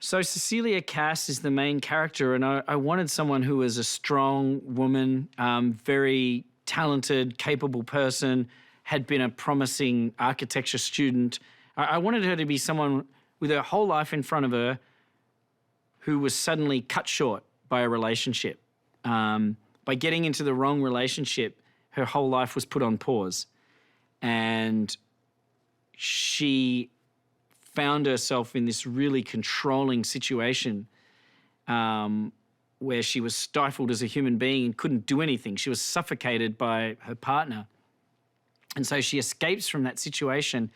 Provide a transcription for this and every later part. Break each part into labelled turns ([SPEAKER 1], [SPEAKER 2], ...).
[SPEAKER 1] So Cecilia Cass is the main character, and I wanted someone who was a strong woman, very talented, capable person, had been a promising architecture student. I wanted her to be someone with her whole life in front of her who was suddenly cut short by a relationship. By getting into the wrong relationship, her whole life was put on pause. And she found herself in this really controlling situation where she was stifled as a human being and couldn't do anything. She was suffocated by her partner. And so she escapes from that situation,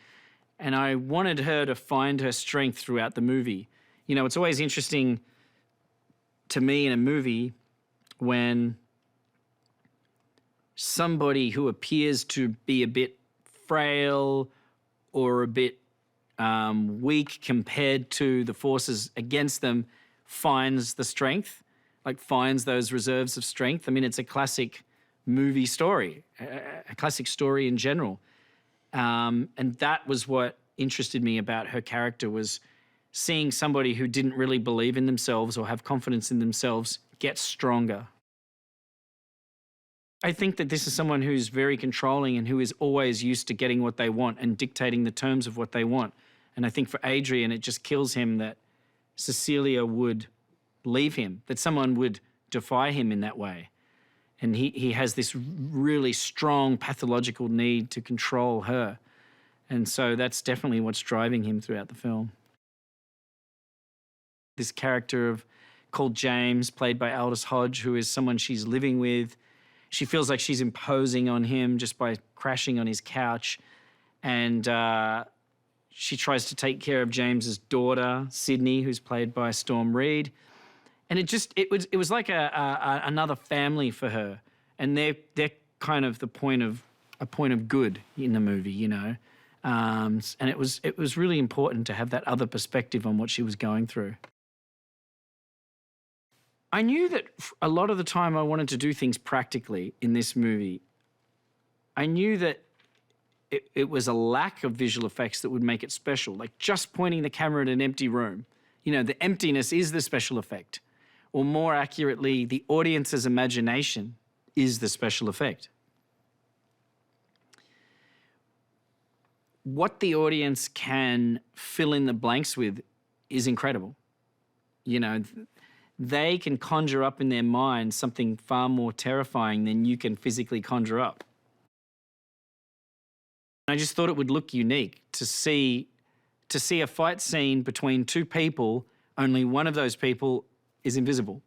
[SPEAKER 1] and I wanted her to find her strength throughout the movie. You know, it's always interesting to me in a movie when somebody who appears to be a bit frail or a bit weak compared to the forces against them finds the strength, like finds those reserves of strength. I mean, it's a classic movie story, a classic story in general. And that was what interested me about her character, was seeing somebody who didn't really believe in themselves or have confidence in themselves get stronger. I think that this is someone who's very controlling and who is always used to getting what they want and dictating the terms of what they want. And I think for Adrian, it just kills him that Cecilia would leave him, that someone would defy him in that way. And he has this really strong pathological need to control her. And so that's definitely what's driving him throughout the film. This character called James, played by Aldous Hodge, who is someone she's living with. She feels like she's imposing on him just by crashing on his couch. And she tries to take care of James's daughter, Sydney, who's played by Storm Reid. And it was like another family for her. And they're kind of a point of good in the movie, you know. And it was really important to have that other perspective on what she was going through. I knew that a lot of the time I wanted to do things practically in this movie. I knew that it was a lack of visual effects that would make it special, like just pointing the camera at an empty room. You know, the emptiness is the special effect. Or more accurately, the audience's imagination is the special effect. What the audience can fill in the blanks with is incredible. You know, they can conjure up in their mind something far more terrifying than you can physically conjure up. I just thought it would look unique to see a fight scene between two people, only one of those people is invisible.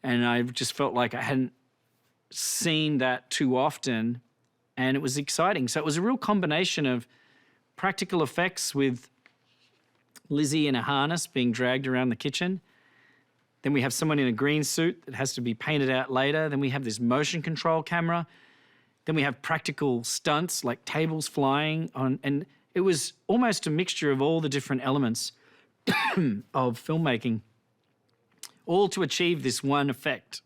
[SPEAKER 1] And I just felt like I hadn't seen that too often, and it was exciting. So it was a real combination of practical effects with Lizzie in a harness being dragged around the kitchen. Then we have someone in a green suit that has to be painted out later. Then we have this motion control camera. Then we have practical stunts like tables flying on, and it was almost a mixture of all the different elements of filmmaking, all to achieve this one effect.